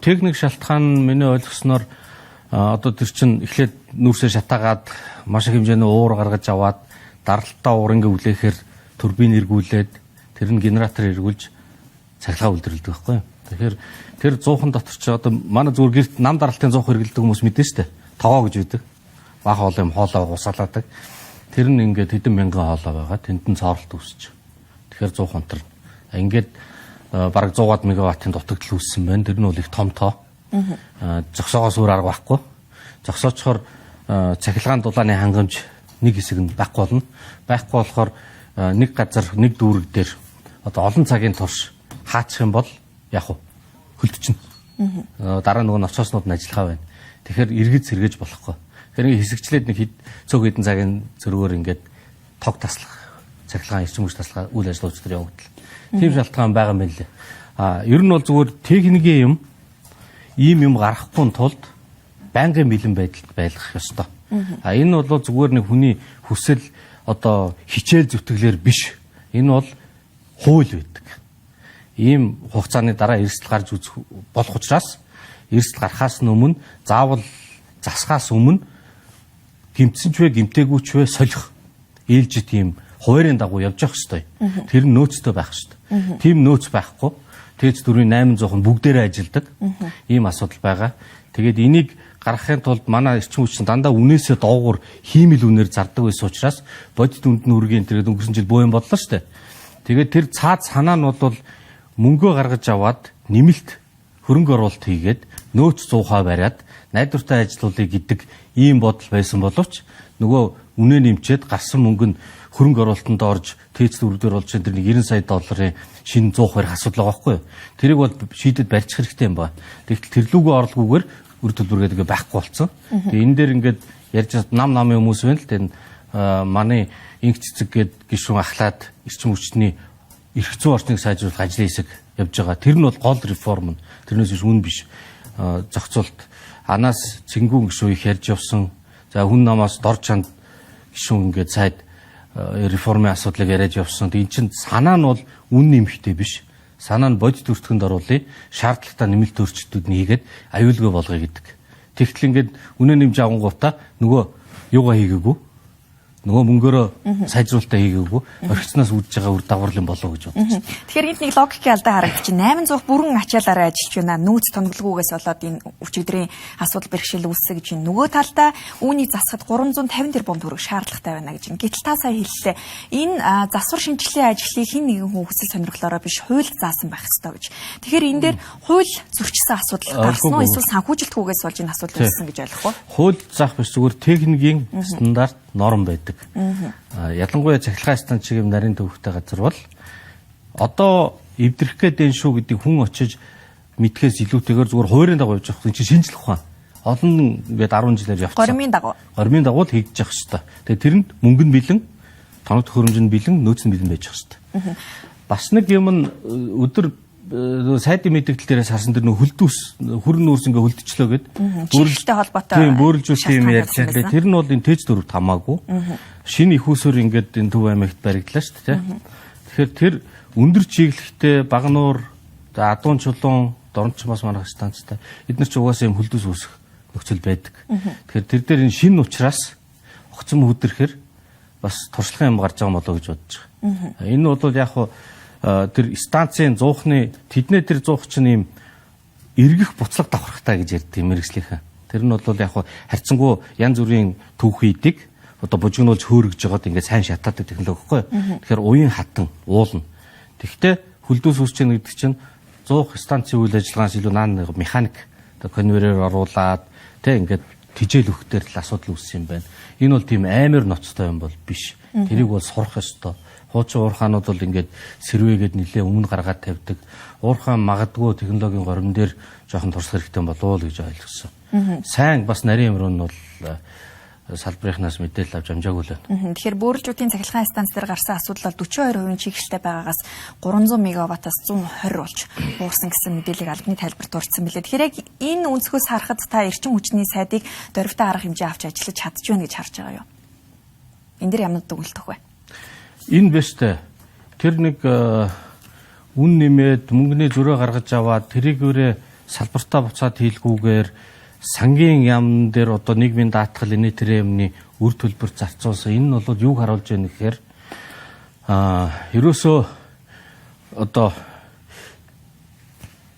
Техник шалтгаан миний ойлгосноор одоо тэр чинь эхлээд нүүрсээ шатаагаад маш их хэмжээний уур гаргаж аваад даралтаа уур ингээ үлээхээр турбин эргүүлээд тэр нь генератор эргүүлж цахилгаан үлдэрэлдэг байхгүй юу. Тэгэхээр тэр 100хан дотор ч одоо манай зүгээр гэрт нам даралтын 100 хэрэглэдэг хүмүүс мэдэн штэ. Тогоо гэж үүдэг. Бага хоол юм хоолоо гусалаадаг. Тэр нь ингээд хэдэн мянган хоолоо байгаа. Тэнд нь цооролт үүсч. Тэгэхээр 100 хонтор. Ингээд бараг 100 мегаваттын дутагдал үүссэн байна. Тэр нь бол их том тоо. Зогсоогоос өөр арга байхгүй. Зогсоочхоор цахилгаан дулааны хангамж нэг хэсэг нь байхгүй болно. Байхгүй болохоор нэг газар нэг дүүрэг дээр одоо олон цагийн турш хаачих юм бол яг хөлтчихнэ. Дараа нөгөө ноцооснууд нь ажиллахаа байна. Тэгэхээр эргэж сэргээж болохгүй. Тэгэхээр хэсэгчлээд нэг цөөх хэдэн цагийн зөргөөр ингээд тог таслах, цахилгаан эрчим хүч таслах үйл ажиллагаач төр явагдал. Тийм шалтгаан байгаа юм байна лээ. Ер нь бол зүгээр техникийн юм гарахгүй тулд байнгын бэлэн байдалд байлгах ёстой. Энэ бол зүгээр нэг хүний хүсэл одоо хичээл зүтгэлээр биш. Энэ бол хууль байдаг. Ийм хугацааны дараа эрсдэл гарч үзэх болох учраас эрсдэл гарахаас өмнө заавал засахаас өмнө гимтсэн ч вэ гимтээгүй ч вэ солих ээлжид ийм хуваарийн дагуу явж явах ёстой. Тэр нь нөөцтэй байх ёстой. Тийм нөөц байхгүй. Тэц 4-800 нь бүгдээрээ ажилдаг. Ийм асуудал байгаа. Тэгээд энийг гаргахын тулд манай эрчим хүчин дандаа үнээсээ доогуур хиймэл үнээр зардаг байсан учраас бодит үнд нь үргийн тэгээд өнгөрсөн жил боо юм боллоо шүү дээ. Тэгээд тэр цаад санаа нь бол мөнгөө гаргаж аваад нэмэлт хөрөнгө оруулалт хийгээд нөөц 100% бариад найдвартай ажиллуулъя гэдэг ийм бодол байсан боловч нөгөө үнэ нэмчээд гарсан мөнгө нь хөрөнгө оруулалтанд орж тээц дөрвдөр болж тэр нэг 90 сая долларын шинэ 100 хөрх асуудал байгаа байхгүй юу. Тэрийг бол шийдэд барьчих хэрэгтэй юм байна. Тэгвэл тэрлүүгөө орлогоогоор үр төлбөр гэдэг байхгүй болсон. Тэгээ энэ дээр ингээд ярьж намын хүмүүс байна л дээ. Манай инх цэцэг гээд гишүүн ахлаад эрчим хүчний эрх зүйн орчныг сайжруулах ажлын хэсэг явж байгаа. Тэр нь бол гол реформ нь. Тэрнээс биш үн биш. Зохицуулт анаас цэнгүүн гишүүн их ярьж явсан. За хүн намаас дор чанд гишүүн ингээд сайд реформын асуудлыг яриад явсан. Энд чинь санаа нь бол үн нэмэхтэй биш. Санаа нь бодит өртгөнд оруулъя. Шаардлагатай нэмэлт өөрчлөлтүүд нь хийгээд аюулгүй болгоё гэдэг. Тэгтэл ингээд үнэ нэмж авангуудаа нөгөө юугаа хийгээгүй. Нөгөө мөнгөөрөө сайжруулалтаа хийгээгүй. Орхицноос үүдж байгаа үр дагавар юм болоо гэж бодож байна. Тэгэхээр энд нэг логикийн алдаа харагдчих. 800 бүрэн ачаалаараа ажиллаж байна. Нөөц тонголгүйгээс болоод энэ өчигдрийн асуудал бэрхшээл үүссэн гэж байна. Нөгөө талдаа үүнийг засахад 350 тэрбум төгрөг шаардлагатай байна гэж байна. Гэтэл та сая хэллээ. Энэ засвар шинжилгээ ажлыг хэн нэгэн хүн хүсэл сонирхлоороо биш хууль заасан байх ёстой гэж. Тэгэхээр энэ дээр хууль зөрчсөн асуудал гарсан уу эсвэл санхүүжилтгүйгээс болж энэ асуудал үүссэн гэж ойлгох уу? Хууль заах биш зүгээр техникийн стандарт норм байдаг. Ялангуяа цахилгаан станцын юм нарийн төвхтэй газар бол одоо эвдрэх гэдэг шүү гэдэг хүн очиж мэдхээс илүүтэйгээр зүгээр хуурийн дагуу явж явах чинь шинжлэх ухаан. Олон ингээд 10 жилээр явчихсан. Гормын дагуу. Гормын дагуу л хийж явах хэрэгтэй. Тэгээ тэрэнд мөнгө нь бэлэн, тоног төхөөрөмж нь бэлэн, нөөц нь бэлэн байж явах хэрэгтэй. Бас нэг юм нь өдөр сайдын мэдээлэл дээрээс харсан тэр нөх хөлдөөс хүрэн нүүрс ингээ хөлдчлөө гэд бүрэлдэхүүнтэй холбоотой тийм бүрэлжүүлэлт юм ярьж байгаа. Тэр нь бол энэ тэж дөрөвт хамаагүй. Шинэ их усөр ингээд энэ Төв аймагт баригдлаа шүү дээ. Тэгэхээр тэр өндөр чиглэлтэй Багнуур, Адуун чулуун, Доронч бас манайх станцтай эдгээр ч угаасаа юм хөлдөөс үүсэх нөхцөл байдаг. Тэгэхээр тэр дээр энэ шинэ учраас огцом хөдөрхөр бас туршлагын юм гарч байгаа болоо гэж бодож байгаа. Энэ бол яг хуу тэр станцын зуухны тэднээ тэр зуух чинь юм эргэх буцлаг давхархтай гэж ярьдаг мэрэгслийнхэн. Тэр нь бол яг харьцангуй янз бүрийн түүх хийдэг. Одоо бужигнуулж хөөргөж жагаад ингээд сайн шатаадаг технологи байхгүй. Тэгэхээр уян хатан уулна. Тэгэхдээ хөлдөөс үүсч байгаа гэдэг чинь зуух станцын үйл ажиллагаанаас илүү наан механик одоо конвейерээр оруулаад тэг ингээд тижэл өгөхдөр л асуудал үүссэн юм байна. Энэ бол тийм амар ноцтой юм бол биш. Тэрийг бол сурах ёстой. Хуучин уурхаанууд бол ингээд сэрвээгээд нэлээ өмнө гаргаад тавьдаг. Уурхаан магадгүй технологийн горим дээр жоохон туршлах хэрэгтэй болов уу гэж ойлгосон. Сайн бас нарийн юмруу нь бол салбарынхнаас мэдээлэл авч амжаагүй л байна. Тэгэхээр бөөрөлжүүдийн цахилгаан станц дээр гарсан асуудал бол 42% чиглэлтэй байгаагаас 300 мегаваттаас 120 болж буурсан гэсэн мэдээллийг албаны тайлбарт дурдсан билээ. Тэгэхээр яг энэ өнцгөөс харахад та эрчим хүчний сайдыг дөрвтэй арга хэмжээ авч ажиллаж чадчихвэ гэж харж байгаа юу? Энэ дэр ямар дүгнэлт өгөх вэ? Энэ бэштэй тэр нэг үн нэмээд мөнгөний зөрөө гаргаж аваад тэрийгээрээ салбартаа буцаад хийлгүүгээр сангийн яамн дээр одоо нийгмийн даатгал энэ тэр юмны үр төлбөр зарцуулсан. Энэ нь бол юуг харуулж байна гэхээр ерөөсөө одоо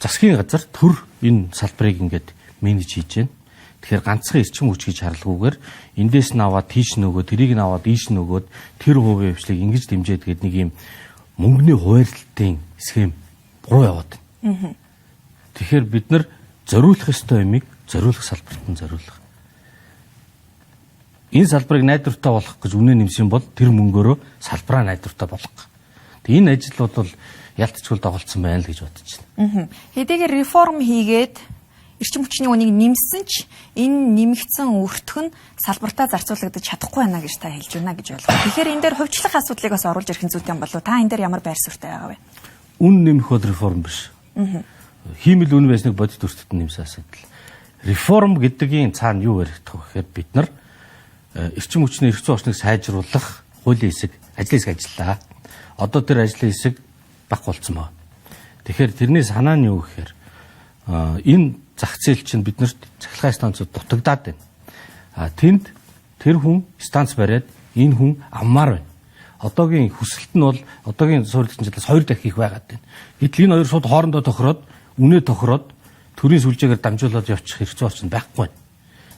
засгийн газар төр энэ салбарыг ингээд менеж хийж байна. Тэгэхээр ганцхан эрчим хүч гэж харлгүйгээр эндээс нь аваад тийш нөгөөд, тэрийг нь аваад ийш нөгөөд тэр хувийн хвшлийг ингэж дэмжиж гээд нэг юм мөнгөний хуваарлалтын схем буруу яваад байна. Тэгэхээр бид нар зориулах ёстой юмыг зориулах салбарт нь зориулах. Энэ салбарыг найдвартай болгох гэж үнэ нэмсэн бол тэр мөнгөөрөө салбараа найдвартай болгох. Тэгээ энэ ажил бол ялтчгүй доголдсон байна л гэж бодож байна. Хэдийгээр реформ хийгээд эрчим хүчний үнийг нэмсэн ч энэ нэмэгдсэн өртгөн салбартаа зарцуулагдаж чадахгүй байна гэж та хэлж байна гэж ойлгоо. Тэгэхээр энэ дээр хувьчлах асуудлыг бас оруулж ирэх зүйтэй юм болов уу? Та энэ дээр ямар байр суурьтай байгаа вэ? Үн нэмэх бол реформ биш. Хиймэл үн байсныг бодит өртөд нэмсэн асуудал. Реформ гэдгийн цаана юу ярих вэ гэхээр бид нар эрчим хүчний эрх зүйн орчныг сайжруулах хуулийн хэсэг, ажлын хэсэг ажиллаа. Одоо тэр ажлын хэсэг баг болцсон байна. Тэгэхээр тэрний санаа нь юу гэхээр энэ зах зээл чинь биднэрт цахилгаан станцууд дутагдаад байна. Тэнд тэр хүн станц бариад энэ хүн аммаар байна. Одоогийн хүсэлт нь бол одоогийн суурьлын жилээс 2 дахин их байгаад байна. Гэтэл энэ хоёр шууд хоорондоо тохироод, үнэ тохироод төрийн сүлжээгээр дамжуулаад явчих эрх зүйн орчин байхгүй байна.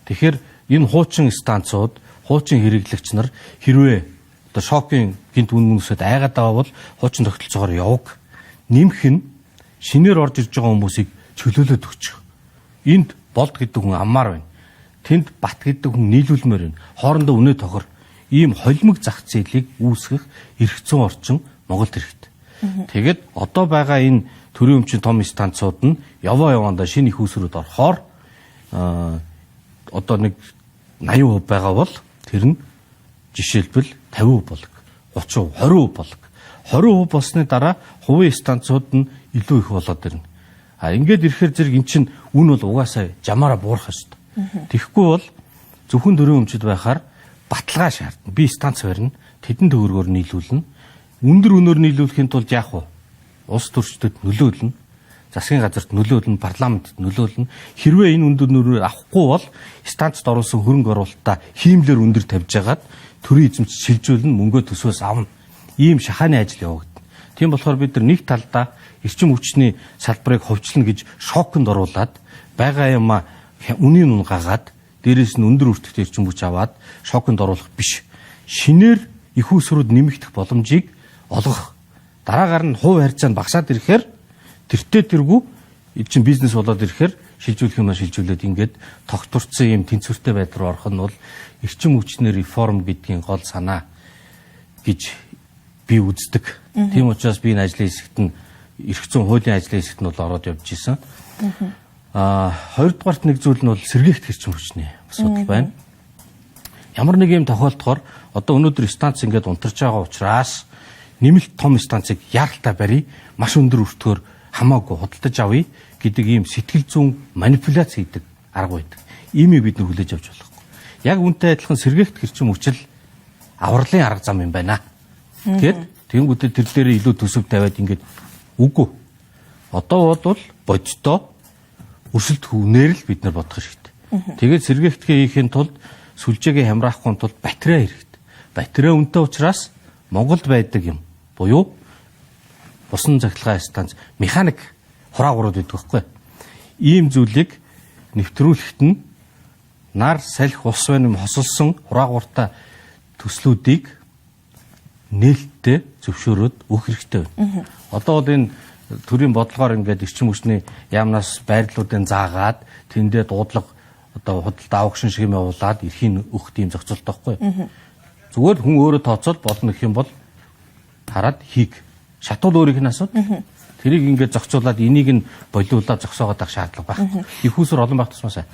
Тэгэхээр энэ хуучин станцууд, хуучин хэрэглэгч нар хэрвээ одоо шокийн гинт үнэнсэд айгаад байгаа бол хуучин тогтолцоогоор яваг. Нэмэх нь шинээр орж ирж байгаа хүмүүсийг чөлөөлөд өгчих. Энд болд гэдэг хүн аммаар байна. Тэнд бат гэдэг хүн нийлүүлмээр байна. Хоорондоо үнэ тохир. Ийм холимог зах зээлийг үүсгэх эрх зүйн орчин Монголд хэрэгтэй. Тэгээд одоо байгаа энэ төрийн өмчийн том станцууд нь яваандаа шинэ их үүсрүүд орохоор одоо нэг 80% байгаа бол тэр нь жишээлбэл 50% болог, 30%, 20% болог. 20% болсны дараа хувийн станцууд нь илүү их болоод ирнэ. Ингээд ирэхээр зэрэг эн чинь үн бол угаасаа жамаараа буурах ёстой. Тэгэхгүй бол зөвхөн төрийн өмчөд байхаар баталгаа шаардна. Би станц барина, тэдэн төгрөгөөр нийлүүлнэ. Өндөр үнээр нийлүүлэхийн тулд яах вэ? Улс төрчдөд нөлөөлнө. Засгийн газарт нөлөөлнө, парламентт нөлөөлнө. Хэрвээ энэ өндөр үнээр авахгүй бол станцд оруулсан хөрөнгө оруулалтаа хиймлэр өндөр тавьж агаад төрийн эзэмт шилжүүлнэ, мөнгөө төсвөөс авна. Ийм шахааны ажил явагдана. Тийм болохоор бид нар нэг талдаа эрчим хүчний салбарыг ховчлно гэж шоконд оруулаад байгаа юм үнийн үн гагаад дээрээс нь өндөр өртөгтэй эрчим хүч аваад шоконд оруулах биш. Шинээр их үүсрүүд нэмэгдэх боломжийг олгох. Дараагаар нь хувь харьцаа нь багасаад ирэхээр тэртээ тэргүй чинь бизнес болоод ирэхээр шилжүүлэх юм шилжүүлээд ингээд тогтворцсон юм тэнцвэртэй байдал руу орох нь бол эрчим хүчний реформ гэдгийн гол санаа гэж би үздэг. Тийм учраас би энэ ажлын хэсэгт нь эрх зүйн хуулийн ажлын хэсэгт нь бол ороод явж исэн. Хоёрдугаарт нэг зүйл нь бол сэргээгт эрчим хүчний асуудал байна. Ямар нэг юм тохиолдохоор одоо өнөөдөр станц ингээд унтарч байгаа учраас нэмэлт том станцыг яаралтай барья, маш өндөр өртгөөр хамаагүй худалдаж авъя гэдэг ийм сэтгэл зүйн манипуляц хийдэг арга байдаг. Иймийг бид нар хүлээж авч болохгүй. Яг үүнтэй адилхан сэргээгт эрчим хүч л авралын арга зам юм байна. Тэгэнгүүтээ тэр дээр илүү төсөв тавиад ингээд үгүй. Одоо бол бодитоо өрсөлдөх үнээр л бид нар бодох хэрэгтэй. Тэгээд сэргээгтгээ хийхин тулд сүлжээгээ хямраахгүй тулд батарей хэрэгтэй. Батарей үнэтэй учраас Монголд байдаг юм. Буюу усан цахилгаан станц механик хураагуурууд байдаг байхгүй. Ийм зүйлийг нэвтрүүлэхэд нь нар салхи ус байна хосолсон хураагууртай төслүүдийг нээлттэй зөвшөөрөөд өгөх хэрэгтэй байна. Одоо бол энэ төрийн бодлогоор ингээд эрчим хүчний яамнаас байрлалуудын заагаад тэндээ дуудлага одоо худалдаа аукшн шиг юм явуулаад эрхийн өгөх тийм зохицуулт байхгүй. Зүгээр хүн өөрөө тооцоод болно гэх юм бол хараад хийг. Шатуул өөрийнх нь асууд. Тэрийг ингээд зохицуулаад энийг нь болиулаад зогсоогоод авах шаардлага байхгүй. Их усүр олон байх тусмаа.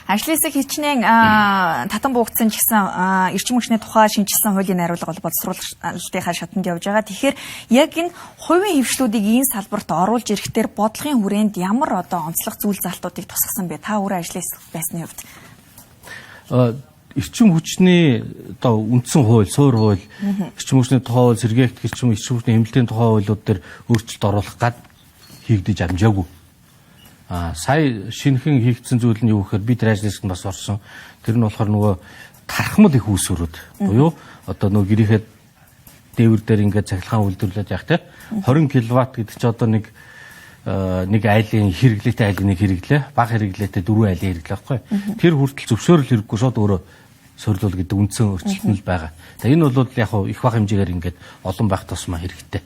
Ажлын хэсэг хичнээн татан буугдсан ч гэсэн эрчим хүчний тухай шинжилсэн хуулийн найруулга бол боловсруулалтынхаа шатанд явж байгаа. Тэгэхээр яг энэ хувийн хвшлүүдийг энэ салбарт оруулж ирэхдээ бодлогын хүрээнд ямар одоо онцлог зүйл залтуудыг тусгасан бэ? Та өөрөө ажлын хэсэг байсны хувьд. Эрчим хүчний одоо үндсэн хууль, суур хууль, эрчим хүчний тухай хууль, сэргээгт эрчим хүчний хэмнэлтийн тухай хуулиуд дээр өөрчлөлт оруулах гад хийгдэж амжаагүй. Сая шинэхэн хийгдсэн зүйл нь юу гэхээр бид ажлын бас орсон. Тэр нь болохоор нөгөө тархмал их үүсвэрүүд. Буюу одоо нөгөө гэрээхэд дээвэр дээр ингээд цахилгаан үйлдвэрлэж явах те 20 кВт гэдэг чинь одоо нэг айлын хэрэглээтэй айлын нэг хэрэглээ, бага хэрэглээтэй 4 айлын хэрэглээ байхгүй. Тэр хүртэл зөвшөөрөл хэрэггүй шууд өөрөө сорилуул гэдэг үндсэн өөрчлөлт нь л байгаа. За энэ бол яг их бага хэмжээгээр ингээд олон байх тусмаа хэрэгтэй.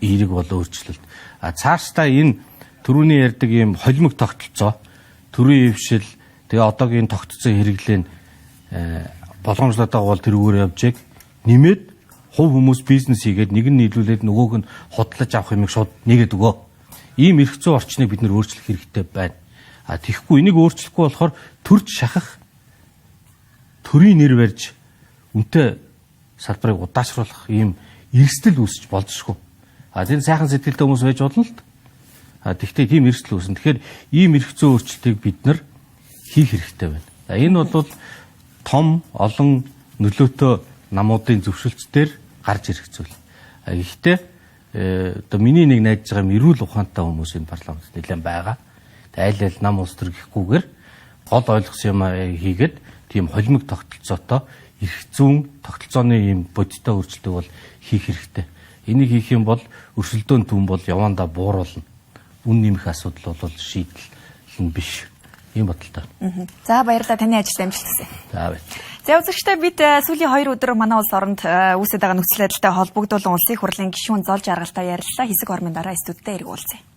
Эерэг бол өөрчлөлт. Цаашдаа энэ түрүүний ярьдаг ийм холимог тогтолцоо, төрийн хөвшил, тэгээ одоогийн тогтцоо хэрэглээ болгоомжлоод байгаа бол тэрүүгээр явжээг нэмээд хувь хүмүүс бизнес хийгээд нэг нь нийлүүлээд нөгөөг нь хөдлөж авах юмыг шууд нэгээд өгөө. Ийм эрх зүйн орчныг бид нэр өөрчлөх хэрэгтэй байна. Тэгэхгүй энийг өөрчлөхгүй болохоор төрж шахах төрийн нэр барьж үнэтэй салбарыг удаашруулах ийм эрсдэл үүсэж болзошгүй. Тэр сайхан сэтгэлтэй хүмүүс байж болно л. Тэгвэл тийм эрсдэл үүснэ. Тэгэхээр ийм эрх зүйн өөрчлөлтийг бид нар хийх хэрэгтэй байна. Энэ бол том олон нөлөөтэй намуудын зөвшөлтсээр гарч ирэх зүйл. Гэхдээ одоо миний нэг найдаж байгаа эрүүл ухаантай хүмүүс энэ парламентд нэлээд байгаа. Айл айл нам улс төр гэхгүйгээр гол ойлгосон юм хийгээд тийм холимог тогтолцоотой эрх зүйн тогтолцооны ийм бодиттой өөрчлөлтийг бол хийх хэрэгтэй. Энийг хийх юм бол өрсөлдөөн түн бол явандаа бууруулна. Үн нэмэх асуудал бол шийдэл нь биш. Ийм бодолтой. За баярлалаа таны ажилд амжилт хүсье. За баяр. За үзэгчдээ бид сүүлийн 2 өдөр манай улс оронд үүсэж байгаа нөхцөл байдалтай холбогдуулан улсын хурлын гишүүн Зол Жаргалтай ярилцлаа. Хэсэг хормын дараа студидтэй эргүүлцгээе.